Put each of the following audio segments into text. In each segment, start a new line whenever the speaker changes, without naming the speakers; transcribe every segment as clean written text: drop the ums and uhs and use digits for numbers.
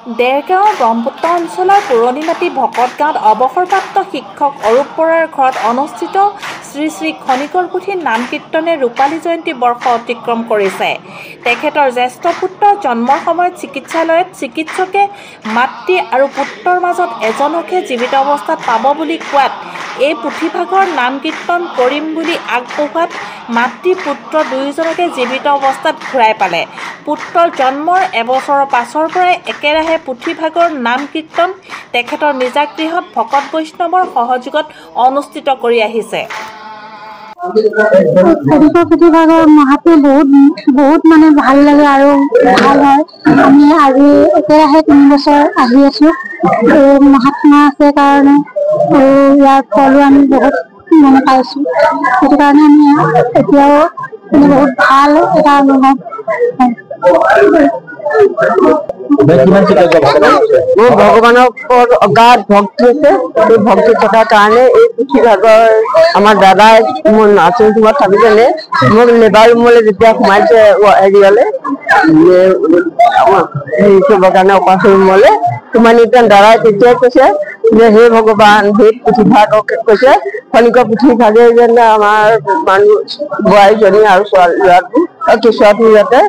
দেৰগাঁৱৰ ব্ৰহ্মপুত্ৰ অঞ্চলৰ পুৰণিমাটি ভকত গাঁৱত অৱসৰপ্ৰাপ্ত শিক্ষক অৰূপ বৰাৰ ঘৰত অনুষ্ঠিত শ্ৰী শ্ৰী খনিকৰ পুথিৰ নাম কীৰ্তনে ৰূপালী জয়ন্তী বৰ্ষ অতিক্ৰম কৰিছে। তেখেতৰ জ্যেষ্ঠ পুত্ৰৰ জন্মৰ সময়ত চিকিৎসালয়ত চিকিৎসকে মাতৃ আৰু পুত্ৰৰ মাজত এজনকহে জীৱিত অৱস্থাত পাব বুলি কোৱাত এই পুথিভাগৰ নাম কীৰ্তন কৰিম বুলি আগবঢ়োৱাত মাতৃ পুত্ৰ দুয়োজনকে জীৱিত অৱস্থাত ঘূৰাই পালে। পুত্ৰৰ জন্মৰ এবছৰৰ পাছৰ পৰাই একেৰাহে পুথিভাগৰ নাম কীৰ্তন তেখেতৰ নিজা গৃহত ভকত বৈষ্ণৱৰ সহযোগত অনুষ্ঠিত কৰি আহিছে।
পুথিভাগৰ মহাত্মা বহুত মানে ভাল লাগে আৰু ভাল হয়। আমি আজি একেৰাহে 3 বছৰ আহি আছো। মহাত্মা আছে কাৰণে ইয়াৰ ফলো আমি বহুত মানে পাইছো। সেইটো কাৰণে আমি এতিয়াও বহুত ভাল এটা অনুভৱ
ভগৱানৰ অগাধ ভক্তি আছে। এই ভক্তি থকাৰ কাৰণে এই পুথিভাগৰ আমাৰ দাদাই মোৰ নাৰ্ছিং হোমত থাকোঁতে মোক লেবাৰ ৰুমলৈ যেতিয়া সোমাইছে হেৰিয়লে হেৰি কৰিবৰ কাৰণে অপাৰেশ্যন ৰুমলৈ সোমাই নিওঁতে দাদাই তেতিয়াই কৈছে যে হে ভগৱান, সেই পুথিভাগক কৈছে খনিকৰ পুথিভাগে যেন আমাৰ মানুহ বোৱাৰীজনী আৰু ল'ৰাটো কেঁচুৱাটো যাতে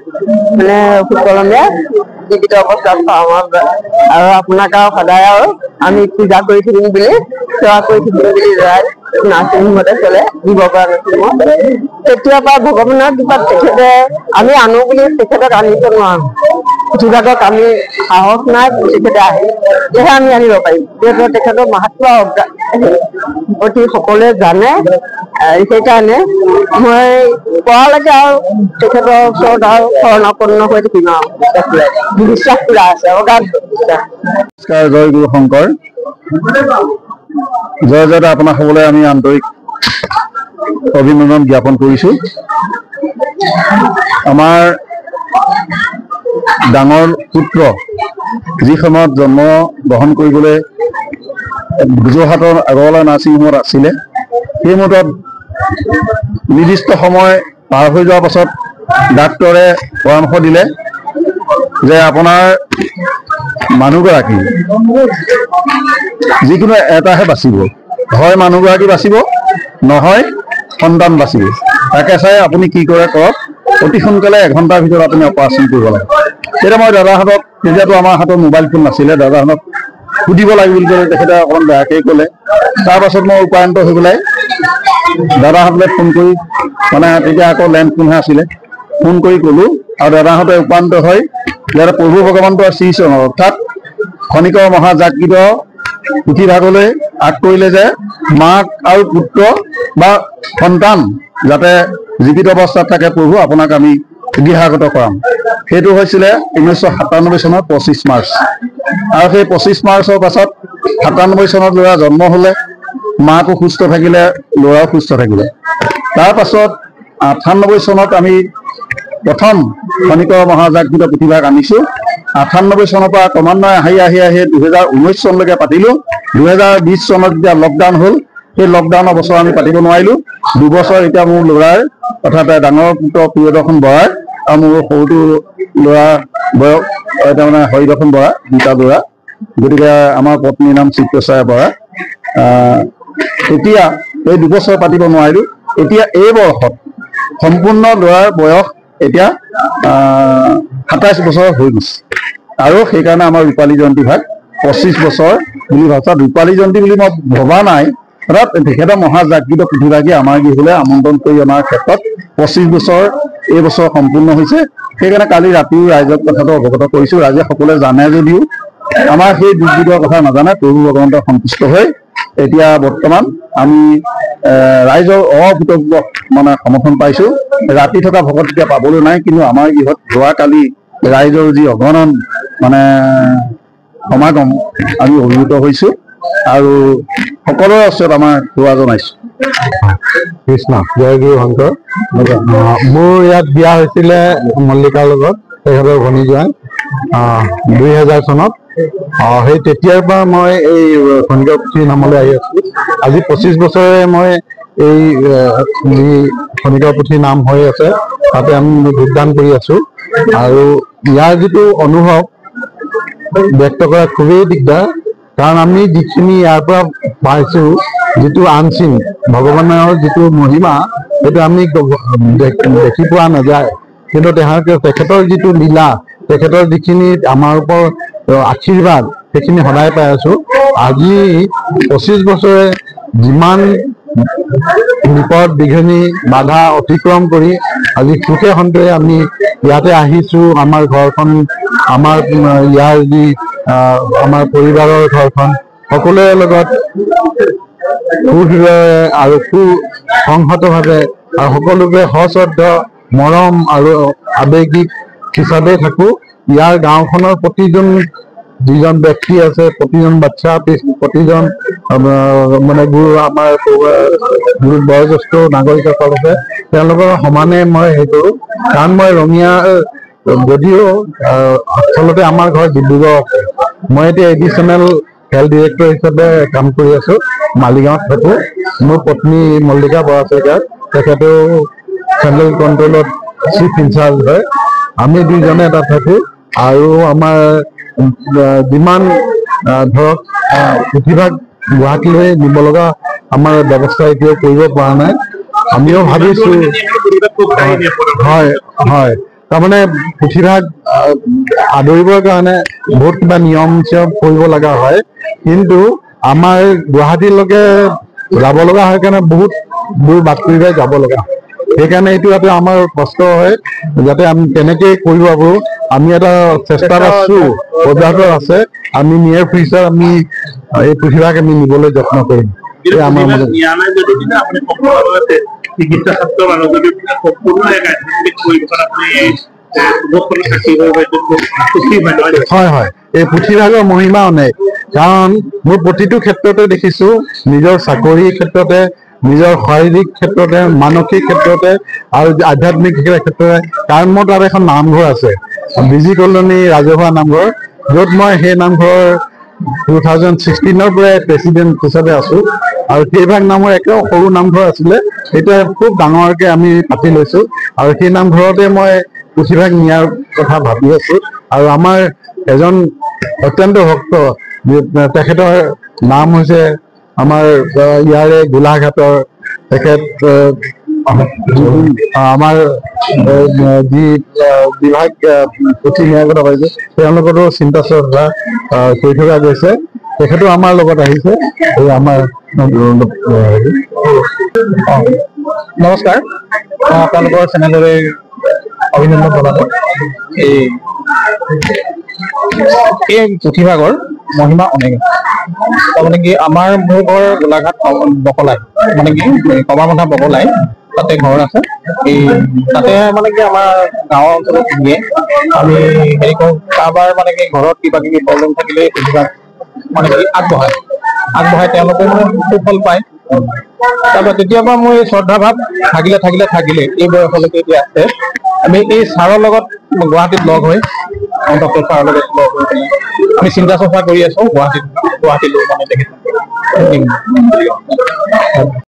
মানে সুকলমে জীৱিত অৱস্থাত পাওঁ আৰু আপোনাক আৰু সদায় আৰু আমি পূজা কৰি থাকিম বুলি সেৱা কৰি থাকিম বুলি ল'ৰাই নাৰ্ছিং হোমতে চলে দিব পৰা নাছিল। তেতিয়াৰ পৰা ভগৱানৰ কৃপাত তেখেতে আমি আনো বুলি তেখেতক আনিব নোৱাৰো। পুথিভাগক আমি সাহস নাই, তেখেতে আহিলেহে আমি আনিব পাৰিম। যিহেতু তেখেতৰ মাহাত্ম্য অতি সকলোৱে জানে। সেইকাৰণে মই পৰালৈকে আৰু তেখেতৰ ওচৰত আৰু শৰণাপন্ন হৈ থাকিম আৰু বিশ্বাস পুৰা আছে, অগাধ বিশ্বাস।
নমস্কাৰ, জয় গুৰু শংকৰ। জয় জয়তে আপোনাৰ সকলোৱে আমি আন্তৰিক অভিনন্দন জ্ঞাপন কৰিছো। আমাৰ ডাঙৰ পুত্ৰ যি সময়ত জন্ম গ্ৰহণ কৰিবলৈ যোৰহাটৰ আগৰৱালা নাৰ্ছিং হোমত আছিলে, সেই মুহূৰ্তত নিৰ্দিষ্ট সময় পাৰ হৈ যোৱাৰ পাছত ডাক্তৰে পৰামৰ্শ দিলে যে আপোনাৰ মানুহগৰাকী যিকোনো এটাহে বাচিব, হয় মানুহগৰাকী বাচিব, নহয় সন্তান বাচিব। তাকে চাই আপুনি কি কৰে কৰক, অতি সোনকালে 1 ঘণ্টাৰ ভিতৰত আপুনি অপাৰেশ্যন কৰিব লাগে। তেতিয়া মই দাদাহঁতক, তেতিয়াতো আমাৰ হাতত মোবাইল ফোন নাছিলে, দাদাহঁতক সুধিব লাগিব বুলি ক'লে তেখেতে অকণমান বেয়াকৈ ক'লে। তাৰপাছত মই উপায়ন্ত হৈ পেলাই দাদাহঁতলৈ ফোন কৰি, মানে তেতিয়া আকৌ লেণ্ড ফোনহে আছিলে, ফোন কৰি ক'লোঁ আৰু দাদাহঁতে উপায়ন্ত হৈ ইয়াতে প্ৰভু ভগৱন্তৰ শ্ৰীচৰণ অৰ্থাৎ খনিকৰ মহাজাগৃত পুথিভাগলৈ আগ কৰিলে যে মাক আৰু পুত্ৰ বা সন্তান যাতে জীৱিত অৱস্থাত থাকে, প্ৰভু আপোনাক আমি গৃহাগত কৰাম। সেইটো হৈছিলে 1997 চনৰ 25 মাৰ্চ। আৰু সেই 25 মাৰ্চৰ পাছত 97 চনত ল'ৰা জন্ম হ'লে, মাকো সুস্থ থাকিলে, ল'ৰাও সুস্থ থাকিলে। তাৰ পাছত 98 চনত আমি প্ৰথম খনিকৰ মহাজাগৃত পুথিভাগ আনিছো। 98 চনৰ পৰা ক্ৰমান্বয়ে আহি 2019 চনলৈকে পাতিলোঁ। 2020 চনত যেতিয়া লকডাউন হ'ল, সেই লকডাউনৰ বছৰ আমি পাতিব নোৱাৰিলোঁ। 2 বছৰ এতিয়া মোৰ ল'ৰাৰ অৰ্থাৎ ডাঙৰ পুত্ৰ প্ৰিয়দৰ্শন বৰাৰ আৰু মোৰ সৰুটো ল'ৰা বয়স তাৰমানে হৰিদৰ্শন বৰা, 2টা ল'ৰা। গতিকে আমাৰ পত্নীৰ নাম চিত্ৰচায়া বৰা। এতিয়া এই 2 বছৰ পাতিব নোৱাৰিলোঁ। এতিয়া এই বৰ্ষত সম্পূৰ্ণ ল'ৰাৰ বয়স এতিয়া 27 বছৰ হৈ গৈছে। আৰু সেইকাৰণে আমাৰ ৰূপালী জয়ন্তী ভাগ 25 বছৰ বুলি ভাবছা। ৰূপালী জয়ন্তী বুলি মই ভবা নাই, অৰ্থাৎ তেখেতৰ মহাজাগৃত পুথিভাগে আমাৰ গৃহলৈ আমন্ত্ৰণ কৰি অনাৰ ক্ষেত্ৰত 25 বছৰ এই বছৰ সম্পূৰ্ণ হৈছে। সেইকাৰণে কালি ৰাতিও ৰাইজক কথাটো অৱগত কৰিছোঁ। ৰাইজে সকলোৱে জানে যদিও আমাৰ সেই দুৰ্যোগৰ কথা নাজানে। প্ৰভু ভগৱন্ত সন্তুষ্ট হৈ এতিয়া বৰ্তমান আমি ৰাইজৰ অভূতপূৰ্ব মানে সমৰ্থন পাইছোঁ। ৰাতি থকা ভকত এতিয়া পাবলৈ নাই, কিন্তু আমাৰ গৃহত যোৱাকালি ৰাইজৰ যি অগণন মানে সমাগম আমি অভিভূত হৈছোঁ আৰু সকলোৰে ওচৰত আমাৰ সেৱা জনাইছোঁ।
কৃষ্ণ, জয় গুৰু শংকৰ। মোৰ ইয়াত বিয়া হৈছিলে মল্লিকাৰ লগত, তেখেতৰ ভনী জোৱাই 2000 চনত। সেই তেতিয়াৰ পৰা মই এই খনিকৰ পুথি নামলৈ আহি আছোঁ। আজি 25 বছৰে মই এই যি খনিকৰ পুথি নাম হৈ আছে তাতে আমি যোগদান কৰি আছোঁ। আৰু ইয়াৰ যিটো অনুভৱ ব্যক্ত কৰা খুবেই দিগদাৰ কাৰণ আমি যিখিনি ইয়াৰ পৰা পাইছো যিটো আনচিন ভগৱানৰ যিটো মহিমা সেইটো আমি দেখি পোৱা নাযায় কিন্তু তেখেতৰ যিটো লীলা তেখেতৰ যিখিনি আমাৰ ওপৰত আশীৰ্বাদ সেইখিনি সদায় পাই আছো আজি 25 বছৰে যিমান বিপদ বিঘিনি বাধা অতিক্ৰম কৰি আজি সুখে সন্তোষে আমি ইয়াতে আহিছো আমাৰ ঘৰখন আমাৰ ইয়াৰ যি আমাৰ পৰিবাৰৰ ঘৰখন সকলোৰে লগত আৰু সুসংহতভাৱে আৰু সকলোকে সশ্ৰদ্ধ মৰম আৰু আৱেগিক হিচাপে থাকো ইয়াৰ গাঁওখনৰ প্ৰতিজন যিজন ব্যক্তি আছে প্ৰতিজন বাচ্চা প্ৰতিজন মানে আমাৰ বয়োজ্যেষ্ঠ নাগৰিকসকল আছে তেওঁলোকৰ সমানে মই হেৰি কৰো কাৰণ মই ৰঙিয়া যদিও আচলতে আমাৰ ঘৰ ডিব্ৰুগড় আছে মই এতিয়া এডিশ্যনেল হেল্থ ডিৰেক্টৰ হিচাপে কাম কৰি আছো মালিগাঁৱত থাকো মোৰ পত্নী মল্লিকা বৰা শইকীয়া তেখেতেও চেণ্ট্ৰেল কণ্ট্ৰলত চিফ ইনচাৰ্জ হয় আমি দুইজনে তাত থাকো আৰু আমাৰ যিমান ধৰক বেছিভাগ গুৱাহাটীলৈ নিব লগা আমাৰ ব্যৱস্থা এতিয়া কৰিব পৰা নাই আমিও ভাবিছো হয় হয় তাৰমানে পুথিভাগ আদৰিবৰ কাৰণে বহুত কিবা নিয়ম চিয়ম কৰিব লগা হয় কিন্তু আমাৰ গুৱাহাটীলৈকে যাব লগা হয় কাৰণে বহুত দূৰ বাটকৈ যাব লগা হয় সেইকাৰণে এইটো এটা আমাৰ কষ্ট হয় যাতে আমি কেনেকে কৰিব পাৰো আমি এটা চেষ্টাত আছো অব্যাহত আছে আমি নিয়াৰ ফিউচাৰ আমি এই পুথিভাগ আমি নিবলৈ যত্ন কৰিম আমাৰ
চিকিৎসা ক্ষেত্ৰৰ মানুহ যদি
হয় হয় এই পুথিভাগৰ মহিমা অনেক কাৰণ মোৰ প্ৰতিটো ক্ষেত্ৰতে দেখিছো নিজৰ চাকৰিৰ ক্ষেত্ৰতে নিজৰ শাৰীৰিক ক্ষেত্ৰতে মানসিক ক্ষেত্ৰতে আৰু আধ্যাত্মিক ক্ষেত্ৰতে কাৰণ মোৰ তাত এখন নামঘৰ আছে বিজি কলনী ৰাজহুৱা নামঘৰ য'ত মই সেই নামঘৰৰ 2016 পৰাই প্ৰেচিডেণ্ট হিচাপে আছো আৰু সেইভাগ নামৰ একেও সৰু নামঘৰ আছিলে এতিয়া খুব ডাঙৰকে আমি পাতি লৈছো আৰু সেই নামঘৰতে মই পুথিভাগ নিয়াৰ কথা ভাবি আছো আৰু আমাৰ এজন অত্যন্ত ভক্ত তেখেতৰ নাম হৈছে আমাৰ ইয়াৰে গোলাঘাটৰ তেখেত আমাৰ যি বিভাগ পুথি নিয়াৰ কথা পাইছে তেওঁলোকৰো চিন্তা চৰ্চা কৰি থকা গৈছে তেখেতো আমাৰ লগত আহিছে এই আমাৰ
নমস্কাৰ মই আপোনালোকৰ চেনেললৈ অভিনন্দন জনালো এই পুথিভাগৰ মহিমা অনেক তাৰমানে কি আমাৰ মোৰ ঘৰ গোলাঘাট বকলাই মানে কি কমাৰবন্ধা বকলাই তাতে ঘৰ আছে এই তাতে মানে কি আমাৰ গাঁৱৰ অঞ্চলত দিয়ে আমি হেৰি কৰোঁ কাৰোবাৰ মানে কি ঘৰত কিবা কিবি প্ৰব্লেম থাকিলে পুথিভাগ মানে কি আগবঢ়াই তেওঁলোকে মানে সুফল পায় তাৰপৰা তেতিয়াৰ মই শ্ৰদ্ধা ভাৱ থাকিলে এই বয়সলৈকে এতিয়া আছে আমি এই ছাৰৰ লগত গুৱাহাটীত লগ হৈ ডক্টৰ ছাৰৰ লগত লগ হৈ পেলাই আমি চিন্তা চৰ্চা কৰি আছো গুৱাহাটীলৈ মানে তেখেত